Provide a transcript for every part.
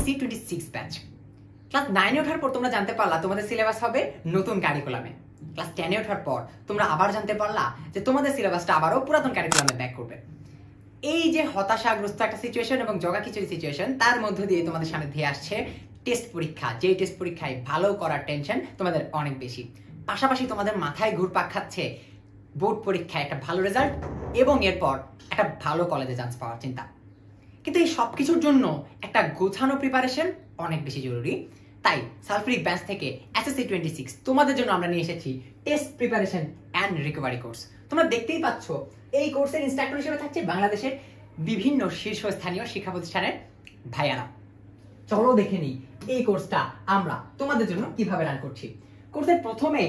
SSC26 batch. Class 9-এ ওঠার পর তোমরা জানতে পারলা তোমাদের সিলেবাস হবে নতুন কারিকুলামে। ক্লাস 10-এ ওঠার পর তোমরা আবার জানতে পারলা যে তোমাদের সিলেবাসটা আবারও পুরাতন কারিকুলামে ব্যাক করবে। এই যে হতাশাগ্রস্ত একটা সিচুয়েশন এবং জগাখিচুড়ি সিচুয়েশন, তার মধ্য দিয়ে তোমাদের সামনে ধেয়ে আসছে টেস্ট পরীক্ষা। যে টেস্ট পরীক্ষায় ভালো করার টেনশন তোমাদের অনেক বেশি, পাশাপাশি তোমাদের মাথায় ঘুরপাক খাচ্ছে বোর্ড পরীক্ষায় একটা ভালো রেজাল্ট এবং এরপর একটা ভালো কলেজে চান্স পাওয়ার চিন্তা। কিন্তু এই সব কিছুর জন্য একটা গোছানো প্রিপারেশন অনেক বেশি জরুরি। তাই সালফ্রিক ব্যাচ থেকে SSC26 তোমাদের জন্য আমরা নিয়ে এসেছি test preparation and recovery course. তোমরা দেখতেই পাচ্ছ এই কোর্সের ইনস্ট্রাক্টর হিসেবে থাকছে বাংলাদেশের বিভিন্ন শীর্ষস্থানীয় শিক্ষা প্রতিষ্ঠানের ভাইয়ারা। চলো দেখে নিই এই কোর্সটা আমরা তোমাদের জন্য কিভাবে রান করছি। কোর্সের প্রথমে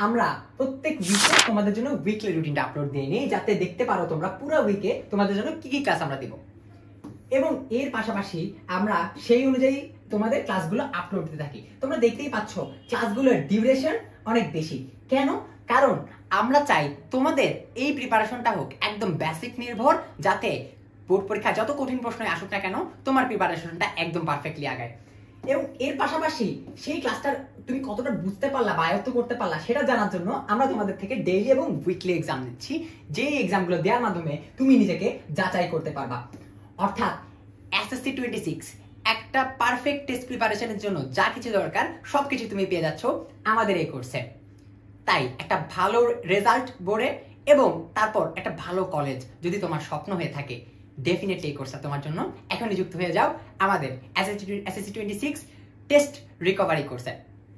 আমরা প্রত্যেক উইকে তোমাদের জন্য উইকলি রুটিনটা আপলোড দিয়ে নিই, যাতে দেখতে পারো তোমরা পুরো উইকে তোমাদের জন্য কি কি ক্লাস আমরা দিব, এবং এর পাশাপাশি আমরা সেই অনুযায়ী তোমাদের ক্লাসগুলো আপলোড দিতে থাকি। তোমরা দেখতেই পাচ্ছ ক্লাসগুলোর ডিউরেশন অনেক বেশি। কেন? কারণ আমরা চাই তোমাদের এই প্রিপারেশনটা হোক একদম বেসিক নির্ভর, যাতে বোর্ড পরীক্ষা যত কঠিন প্রশ্নই আসুক না কেন তোমার প্রিপারেশনটা একদম পারফেক্টলি আগায়। এবং এর পাশাপাশি সেই ক্লাসটা তুমি কতটা বুঝতে পারলা বা আয়ত্ত করতে পারলা সেটা জানার জন্য আমরা তোমাদের থেকে ডেইলি এবং উইকলি এক্সাম দিচ্ছি, যে এক্সামগুলো দেওয়ার মাধ্যমে তুমি নিজেকে যাচাই করতে পারবা। অর্থাৎ SSC26 একটা পারফেক্ট টেস্ট প্রিপারেশনের জন্য যা কিছু দরকার সবকিছু তুমি পেয়ে যাচ্ছ আমাদের এই কোর্সে। তাই একটা ভালো রেজাল্ট বোর্ডে এবং তারপর একটা ভালো কলেজ যদি তোমার স্বপ্ন হয়ে থাকে, ডেফিনেটলি এই কোর্সটা তোমার জন্য এখনই যুক্ত হয়ে যাও আমাদের SSC26 টেস্ট রিকভারি কোর্সে।